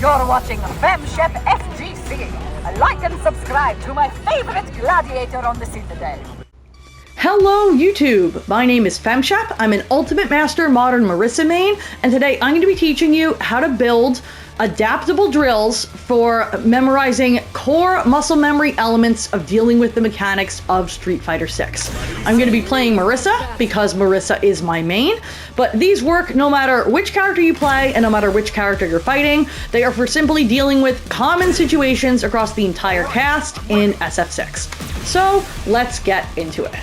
You're watching Chef FGC. Like and subscribe to my favorite gladiator on the Citadel. Hello YouTube! My name is FemShep. I'm an Ultimate Master Modern Marissa main, and today I'm going to be teaching you how to build adaptable drills for memorizing core muscle memory elements of dealing with the mechanics of Street Fighter 6. I'm going to be playing Marissa because Marissa is my main, but these work no matter which character you play and no matter which character you're fighting. They are for simply dealing with common situations across the entire cast in SF6. So let's get into it.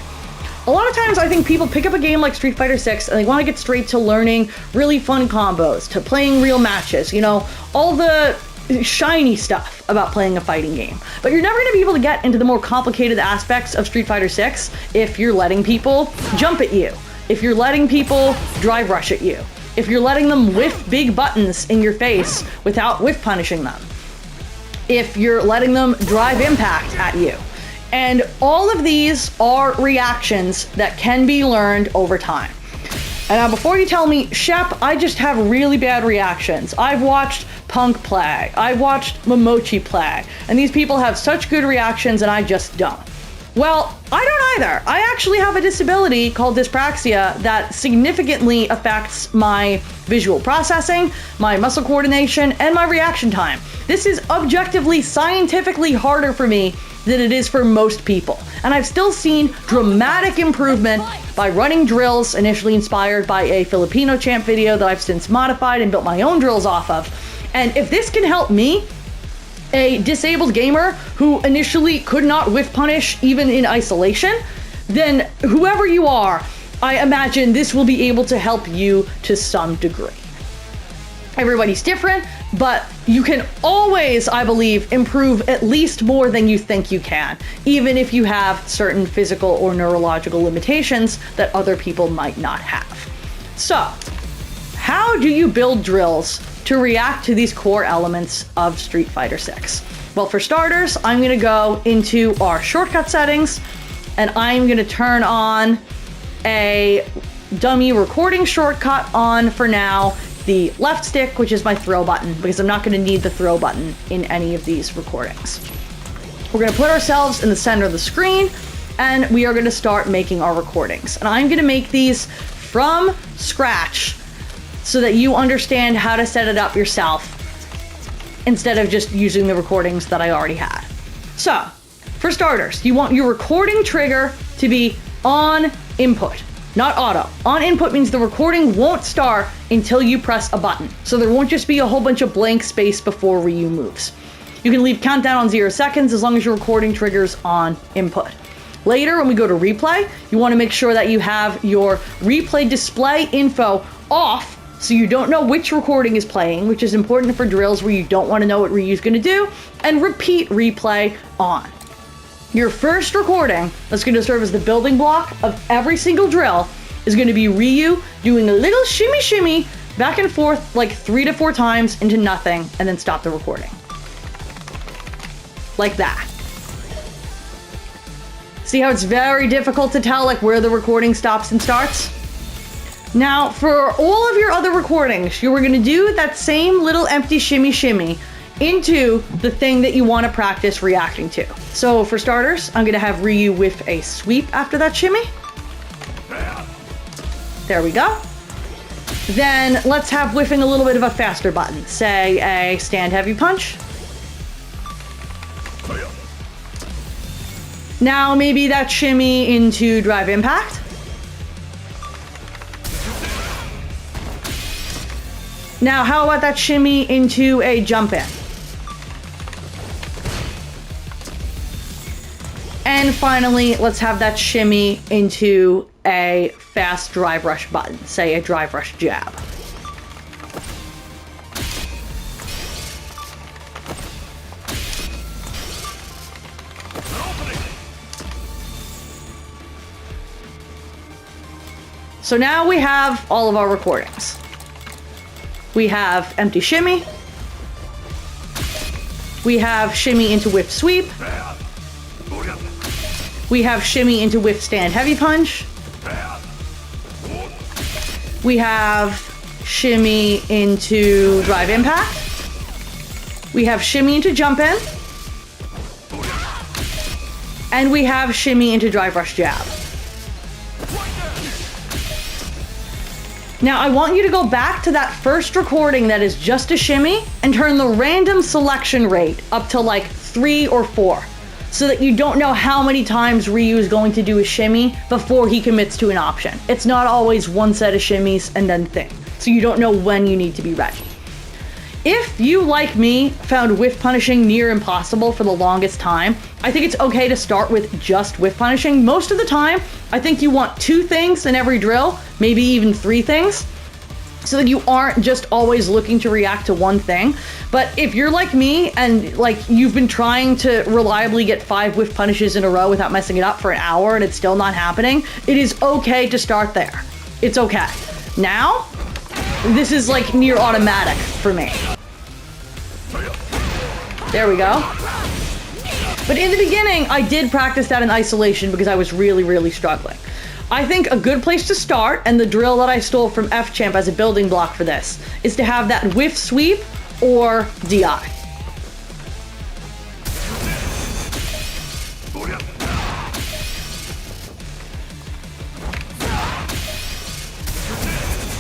A lot of times I think people pick up a game like Street Fighter 6 and they want to get straight to learning really fun combos, to playing real matches, you know, all the shiny stuff about playing a fighting game. But you're never going to be able to get into the more complicated aspects of Street Fighter 6 if you're letting people jump at you, if you're letting people drive rush at you, if you're letting them whiff big buttons in your face without whiff punishing them, if you're letting them drive impact at you. And all of these are reactions that can be learned over time. And now before you tell me, Shep, I just have really bad reactions. I've watched Punk play, I've watched Momochi play, and these people have such good reactions and I just don't. Well, I don't either. I actually have a disability called dyspraxia that significantly affects my visual processing, my muscle coordination, and my reaction time. This is objectively, scientifically harder for me than it is for most people. And I've still seen dramatic improvement by running drills initially inspired by a Filipino champ video that I've since modified and built my own drills off of. And if this can help me, a disabled gamer who initially could not whiff punish even in isolation, then whoever you are, I imagine this will be able to help you to some degree. Everybody's different, but you can always, I believe, improve at least more than you think you can, even if you have certain physical or neurological limitations that other people might not have. So, how do you build drills to react to these core elements of Street Fighter 6? Well, for starters, I'm going to go into our shortcut settings, and I'm going to turn on a dummy recording shortcut on for now, the left stick, which is my throw button, because I'm not going to need the throw button in any of these recordings. We're going to put ourselves in the center of the screen, and we are going to start making our recordings. And I'm going to make these from scratch so that you understand how to set it up yourself instead of just using the recordings that I already had. So, for starters, you want your recording trigger to be on input, not auto. On input means the recording won't start until you press a button. So there won't just be a whole bunch of blank space before Ryu moves. You can leave countdown on 0 seconds as long as your recording trigger's on input. Later, when we go to replay, you want to make sure that you have your replay display info off so you don't know which recording is playing, which is important for drills where you don't want to know what Ryu's going to do, and repeat replay on. Your first recording that's going to serve as the building block of every single drill is going to be Ryu doing a little shimmy shimmy back and forth like 3 to 4 times into nothing, and then stop the recording. Like that. See how it's very difficult to tell like where the recording stops and starts? Now, for all of your other recordings, you are going to do that same little empty shimmy shimmy into the thing that you want to practice reacting to. So for starters, I'm going to have Ryu whiff a sweep after that shimmy. There we go. Then let's have whiffing a little bit of a faster button, say a stand heavy punch. Now maybe that shimmy into drive impact. Now how about that shimmy into a jump in? And finally, let's have that shimmy into a fast drive rush button, say a drive rush jab. So now we have all of our recordings. We have empty shimmy. We have shimmy into whiff sweep. We have shimmy into whiff stand heavy punch. We have shimmy into drive impact. We have shimmy into jump in. And we have shimmy into drive rush jab. Now I want you to go back to that first recording that is just a shimmy and turn the random selection rate up to like 3 or 4 so that you don't know how many times Ryu is going to do a shimmy before he commits to an option. It's not always one set of shimmies and then thing, so you don't know when you need to be ready. If you, like me, found whiff punishing near impossible for the longest time, I think it's okay to start with just whiff punishing. Most of the time, I think you want 2 things in every drill, maybe even 3 things, so that you aren't just always looking to react to one thing. But if you're like me and like you've been trying to reliably get 5 whiff punishes in a row without messing it up for an hour and it's still not happening, it is okay to start there. It's okay. Now, this is like near automatic for me. There we go. But in the beginning, I did practice that in isolation because I was really, really struggling. I think a good place to start, and the drill that I stole from F-Champ as a building block for this, is to have that whiff sweep or DI.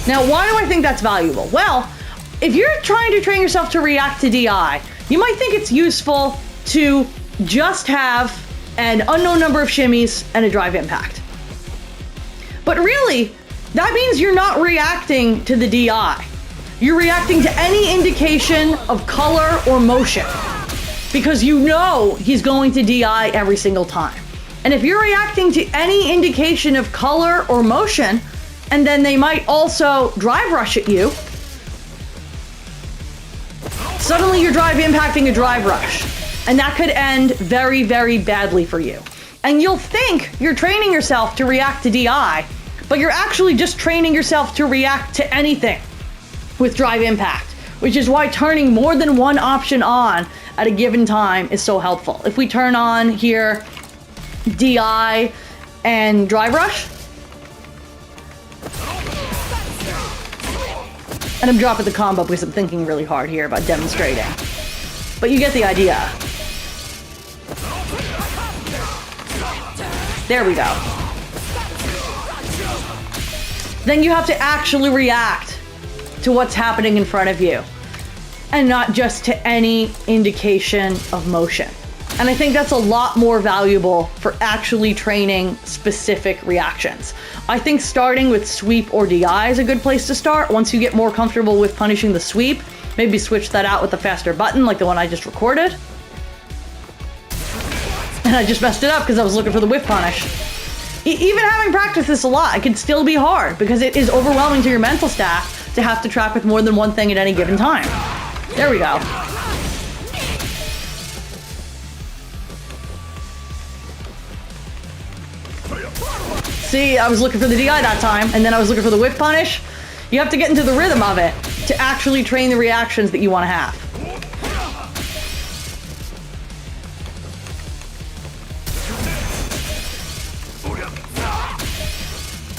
Now, why do I think that's valuable? Well, if you're trying to train yourself to react to DI, you might think it's useful to just have an unknown number of shimmies and a drive impact. But really, that means you're not reacting to the DI. You're reacting to any indication of color or motion because you know he's going to DI every single time. And if you're reacting to any indication of color or motion, and then they might also drive rush at you, suddenly you're drive impacting a drive rush, and that could end very, very badly for you. And you'll think you're training yourself to react to DI, but you're actually just training yourself to react to anything with drive impact, which is why turning more than one option on at a given time is so helpful. If we turn on here DI and drive rush, and I'm dropping the combo because I'm thinking really hard here about demonstrating. But you get the idea. There we go. Then you have to actually react to what's happening in front of you and not just to any indication of motion. And I think that's a lot more valuable for actually training specific reactions. I think starting with sweep or DI is a good place to start. Once you get more comfortable with punishing the sweep, maybe switch that out with a faster button like the one I just recorded. And I just messed it up because I was looking for the whiff punish. Even having practiced this a lot, it can still be hard because it is overwhelming to your mental staff to have to track with more than one thing at any given time. There we go. See, I was looking for the DI that time, and then I was looking for the whiff punish. You have to get into the rhythm of it to actually train the reactions that you want to have.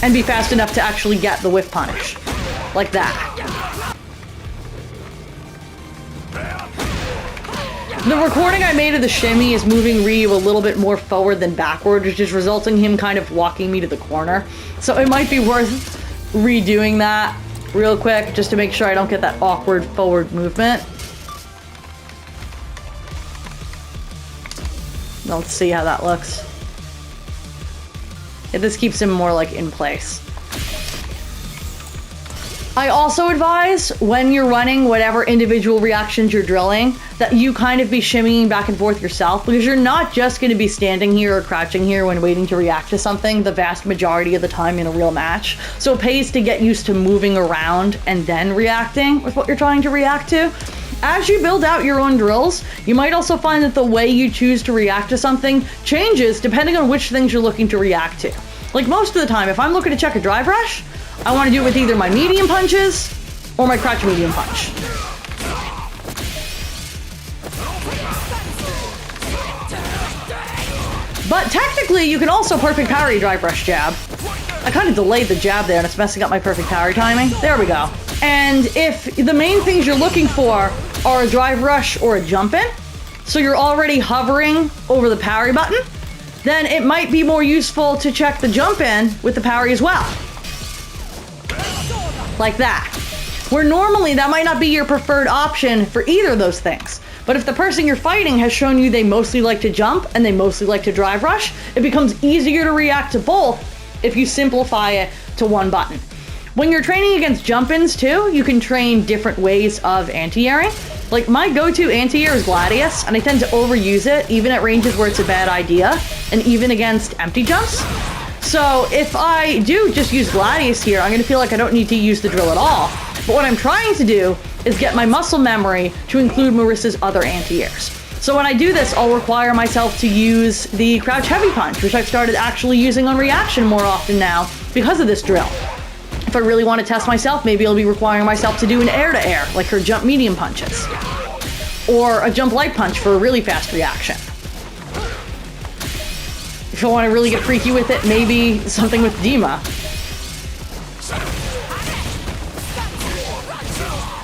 And be fast enough to actually get the whiff punish. Like that. The recording I made of the shimmy is moving Ryu a little bit more forward than backward, which is resulting in him kind of walking me to the corner. So it might be worth redoing that real quick just to make sure I don't get that awkward forward movement. Let's see how that looks. Yeah, this keeps him more like in place. I also advise when you're running whatever individual reactions you're drilling that you kind of be shimmying back and forth yourself, because you're not just going to be standing here or crouching here when waiting to react to something the vast majority of the time in a real match. So it pays to get used to moving around and then reacting with what you're trying to react to. As you build out your own drills, you might also find that the way you choose to react to something changes depending on which things you're looking to react to. Like most of the time, if I'm looking to check a drive rush, I want to do it with either my medium punches or my crouch medium punch. But technically, you can also perfect parry drive rush jab. I kind of delayed the jab there and it's messing up my perfect parry timing. There we go. And if the main things you're looking for are a drive rush or a jump in, so you're already hovering over the parry button, then it might be more useful to check the jump in with the parry as well. Like that. Where normally that might not be your preferred option for either of those things. But if the person you're fighting has shown you they mostly like to jump and they mostly like to drive rush, it becomes easier to react to both if you simplify it to one button. When you're training against jump-ins too, you can train different ways of anti-airing. Like my go-to anti-air is Gladius, and I tend to overuse it even at ranges where it's a bad idea, and even against empty jumps. So if I do just use Gladius here, I'm gonna feel like I don't need to use the drill at all. But what I'm trying to do is get my muscle memory to include Marissa's other anti-airs. So when I do this, I'll require myself to use the crouch heavy punch, which I've started actually using on reaction more often now because of this drill. If I really want to test myself, maybe I'll be requiring myself to do an air-to-air, like her jump medium punches. Or a jump light punch for a really fast reaction. If I want to really get freaky with it, maybe something with Dima.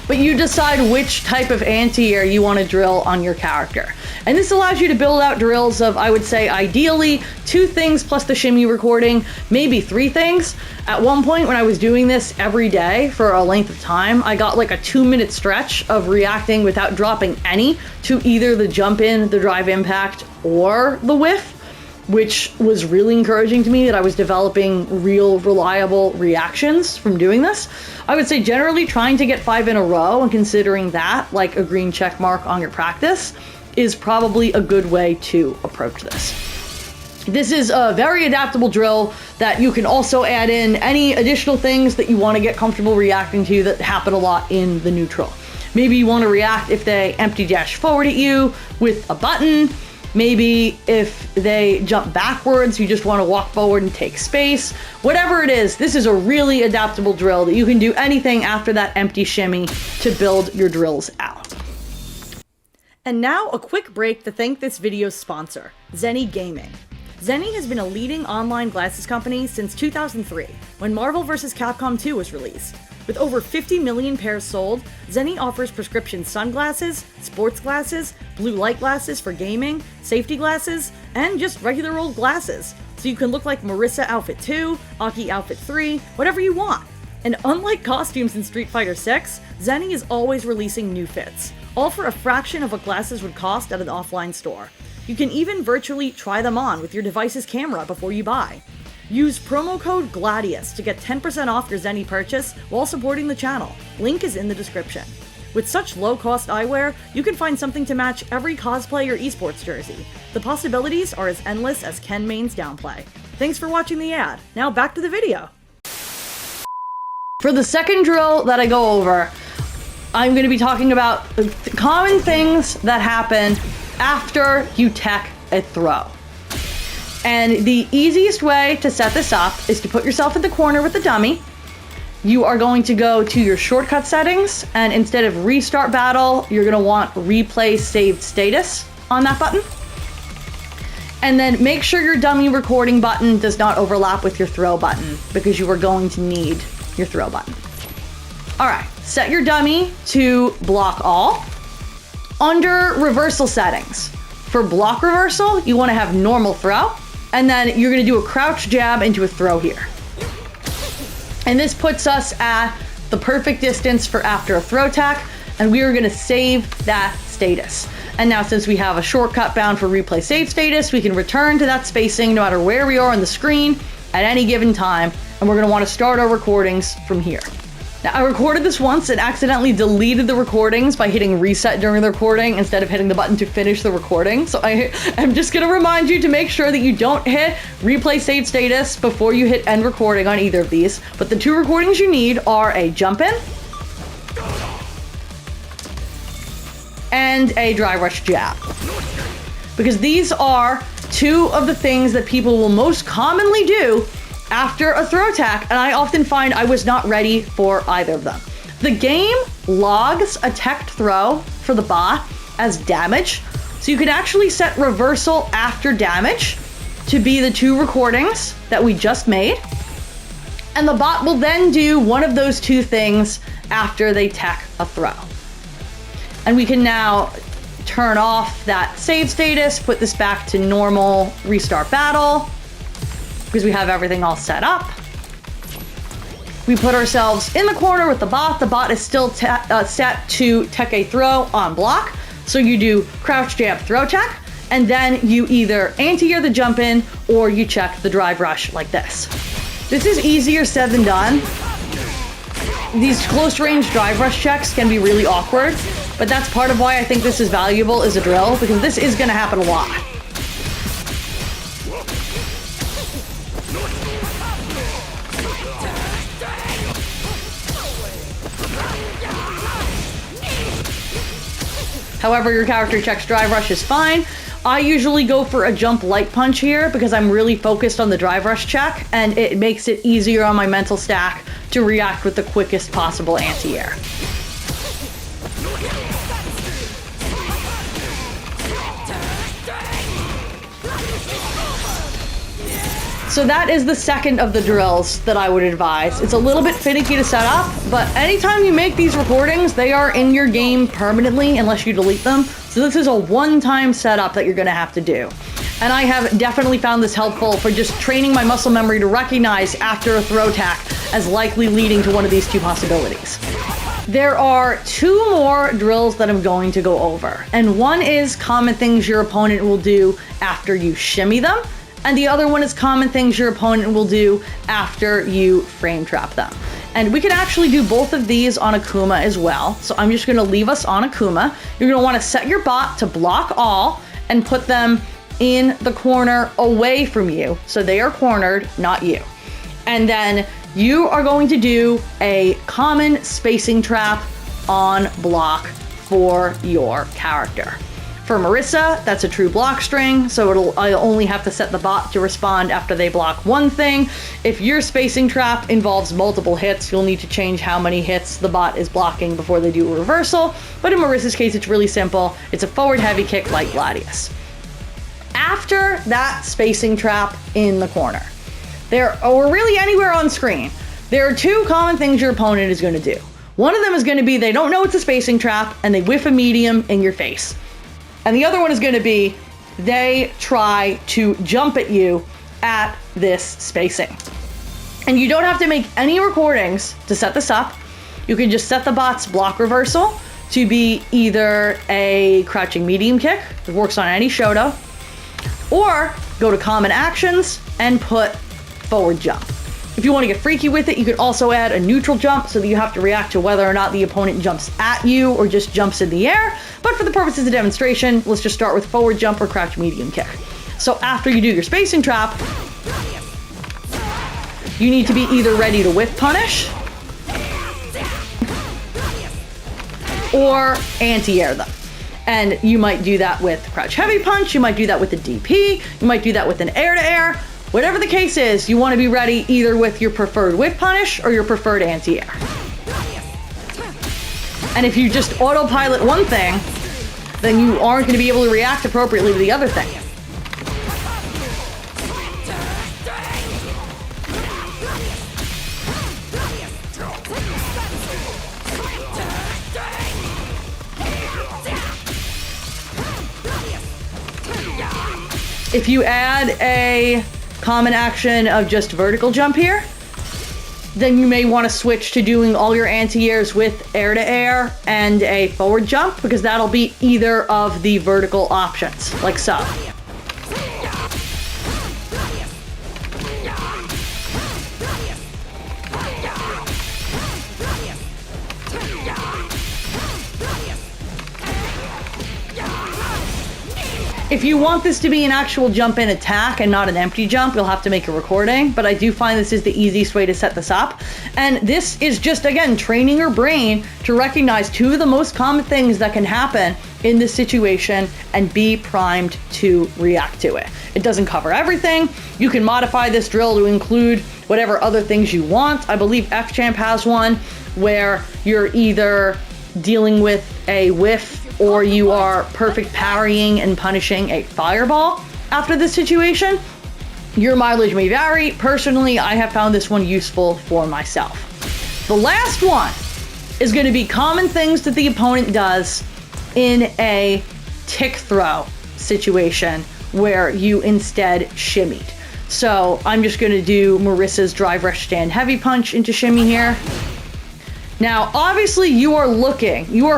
But you decide which type of anti-air you want to drill on your character. And this allows you to build out drills of, I would say, ideally 2 things plus the shimmy recording, maybe 3 things. At one point when I was doing this every day for a length of time, I got like a 2-minute stretch of reacting without dropping any to either the jump in, the drive impact, or the whiff, which was really encouraging to me that I was developing real reliable reactions from doing this. I would say generally trying to get 5 in a row and considering that like a green check mark on your practice is probably a good way to approach this. This is a very adaptable drill that you can also add in any additional things that you want to get comfortable reacting to that happen a lot in the neutral. Maybe you want to react if they empty dash forward at you with a button. Maybe if they jump backwards, you just want to walk forward and take space. Whatever it is, this is a really adaptable drill that you can do anything after that empty shimmy to build your drills out. And now a quick break to thank this video's sponsor, Zenni Gaming. Zenni has been a leading online glasses company since 2003, when Marvel vs. Capcom 2 was released. With over 50 million pairs sold, Zenni offers prescription sunglasses, sports glasses, blue light glasses for gaming, safety glasses, and just regular old glasses. So you can look like Marissa Outfit 2, Aki Outfit 3, whatever you want. And unlike costumes in Street Fighter 6, Zenni is always releasing new fits, all for a fraction of what glasses would cost at an offline store. You can even virtually try them on with your device's camera before you buy. Use promo code GLADIUS to get 10% off your Zenni purchase while supporting the channel. Link is in the description. With such low-cost eyewear, you can find something to match every cosplay or esports jersey. The possibilities are as endless as Ken Main's downplay. Thanks for watching the ad. Now back to the video. For the second drill that I go over, I'm going to be talking about common things that happen after you tech a throw. And the easiest way to set this up is to put yourself in the corner with the dummy. You are going to go to your shortcut settings, and instead of restart battle, you're going to want replay saved status on that button. And then make sure your dummy recording button does not overlap with your throw button, because you are going to need your throw button. All right, set your dummy to block all. Under reversal settings, for block reversal, you want to have normal throw. And then you're going to do a crouch jab into a throw here. And this puts us at the perfect distance for after a throw tack, and we are going to save that status. And now since we have a shortcut bound for replay save status, we can return to that spacing no matter where we are on the screen at any given time, and we're going to want to start our recordings from here. Now, I recorded this once and accidentally deleted the recordings by hitting reset during the recording instead of hitting the button to finish the recording. So I'm just going to remind you to make sure that you don't hit replay save status before you hit end recording on either of these. But the 2 recordings you need are a jump in and a dry rush jab. Because these are 2 of the things that people will most commonly do after a throw attack, and I often find I was not ready for either of them. The game logs a teched throw for the bot as damage, so you can actually set reversal after damage to be the 2 recordings that we just made, and the bot will then do one of those 2 things after they tech a throw. And we can now turn off that save status, put this back to normal, restart battle, because we have everything all set up. We put ourselves in the corner with the bot. The bot is still set to tech a throw on block. So you do crouch jab throw tech, and then you either anti-air the jump in or you check the drive rush like this. This is easier said than done. These close range drive rush checks can be really awkward, but that's part of why I think this is valuable as a drill, because this is going to happen a lot. However, your character checks drive rush is fine. I usually go for a jump light punch here because I'm really focused on the drive rush check, and it makes it easier on my mental stack to react with the quickest possible anti-air. So that is the second of the drills that I would advise. It's a little bit finicky to set up, but anytime you make these recordings, they are in your game permanently unless you delete them. So this is a one-time setup that you're gonna have to do. And I have definitely found this helpful for just training my muscle memory to recognize after a throw tack as likely leading to one of these two possibilities. There are two more drills that I'm going to go over, and one is common things your opponent will do after you shimmy them, and the other one is common things your opponent will do after you frame trap them. And we can actually do both of these on Akuma as well. So I'm just gonna leave us on Akuma. You're gonna wanna set your bot to block all and put them in the corner away from you. So they are cornered, not you. And then you are going to do a common spacing trap on block for your character. For Marissa, that's a true block string, so I'll only have to set the bot to respond after they block one thing. If your spacing trap involves multiple hits, you'll need to change how many hits the bot is blocking before they do a reversal. But in Marissa's case, it's really simple. It's a forward heavy kick like Gladius. After that spacing trap in the corner, or really anywhere on screen, there are two common things your opponent is going to do. One of them is going to be they don't know it's a spacing trap and they whiff a medium in your face. And the other one is going to be they try to jump at you at this spacing. And you don't have to make any recordings to set this up. You can just set the bot's block reversal to be either a crouching medium kick, it works on any Shoto, or go to common actions and put forward jump. If you want to get freaky with it, you could also add a neutral jump so that you have to react to whether or not the opponent jumps at you or just jumps in the air. But for the purposes of demonstration, let's just start with forward jump or crouch medium kick. So after you do your spacing trap, you need to be either ready to whiff punish or anti-air them. And you might do that with crouch heavy punch, you might do that with the DP, you might do that with an air-to-air. Whatever the case is, you want to be ready either with your preferred whiff punish or your preferred anti-air. And if you just autopilot one thing, then you aren't going to be able to react appropriately to the other thing. If you add a common action of just vertical jump here, then you may want to switch to doing all your anti-airs with air-to-air and a forward jump, because that'll be either of the vertical options, like so. If you want this to be an actual jump in attack and not an empty jump, you'll have to make a recording, but I do find this is the easiest way to set this up. And this is just, again, training your brain to recognize two of the most common things that can happen in this situation and be primed to react to it. It doesn't cover everything. You can modify this drill to include whatever other things you want. I believe F-Champ has one where you're either dealing with a whiff or you are perfect parrying and punishing a fireball after this situation. Your mileage may vary. Personally, I have found this one useful for myself. The last one is going to be common things that the opponent does in a tick throw situation where you instead shimmied. So I'm just going to do Marissa's drive rush stand heavy punch into shimmy here. Now, obviously you are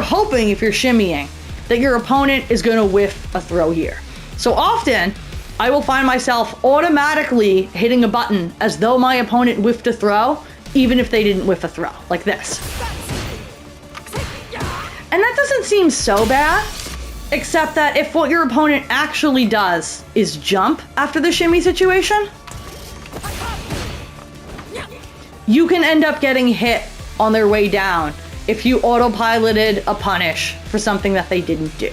hoping if you're shimmying that your opponent is going to whiff a throw here. So often I will find myself automatically hitting a button as though my opponent whiffed a throw, even if they didn't whiff a throw, like this. And that doesn't seem so bad, except that if what your opponent actually does is jump after the shimmy situation, you can end up getting hit on their way down if you autopiloted a punish for something that they didn't do.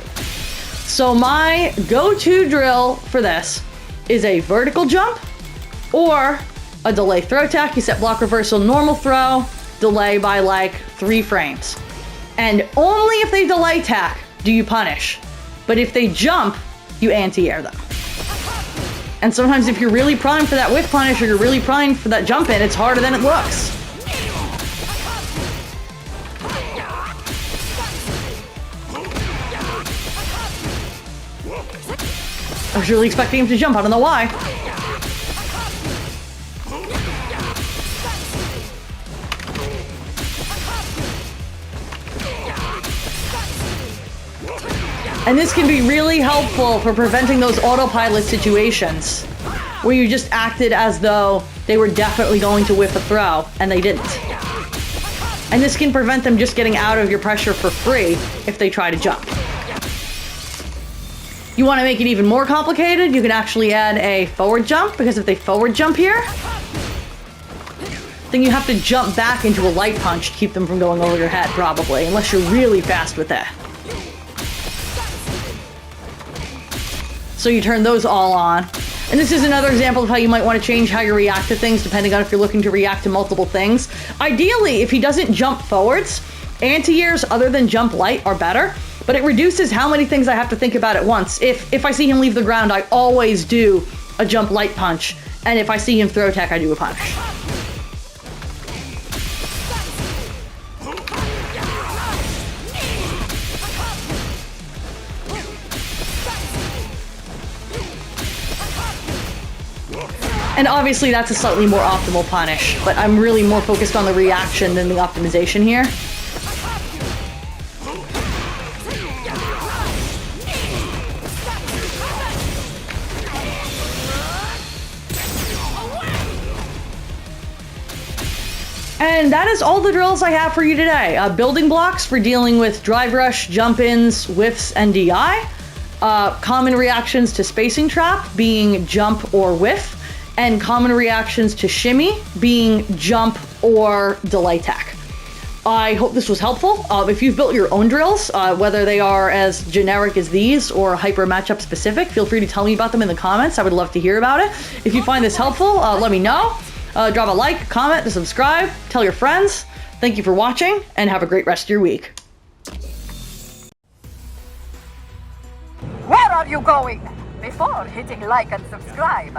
So my go-to drill for this is a vertical jump or a delay throw tack. You set block reversal, normal throw, delay by like 3 frames. And only if they delay tack do you punish. But if they jump, you anti-air them. And sometimes if you're really primed for that whiff punish or you're really primed for that jump in, it's harder than it looks. I was really expecting him to jump, I don't know why. And this can be really helpful for preventing those autopilot situations where you just acted as though they were definitely going to whiff a throw and they didn't. And this can prevent them just getting out of your pressure for free if they try to jump. You want to make it even more complicated, you can actually add a forward jump, because if they forward jump here, then you have to jump back into a light punch to keep them from going over your head, probably, unless you're really fast with that. So you turn those all on. And this is another example of how you might want to change how you react to things, depending on if you're looking to react to multiple things. Ideally, if he doesn't jump forwards, anti-airs other than jump light are better, but it reduces how many things I have to think about at once. If I see him leave the ground, I always do a jump light punch, and if I see him throw tack, I do a punish. And obviously that's a slightly more optimal punish, but I'm really more focused on the reaction than the optimization here. And that is all the drills I have for you today. Building blocks for dealing with drive rush, jump-ins, whiffs, and DI. Common reactions to spacing trap being jump or whiff. And common reactions to shimmy being jump or delay tack. I hope this was helpful. If you've built your own drills, whether they are as generic as these or hyper matchup specific, feel free to tell me about them in the comments. I would love to hear about it. If you find this helpful, let me know. Drop a like, comment, and subscribe. Tell your friends. Thank you for watching, and have a great rest of your week. Where are you going? Before hitting like and subscribe,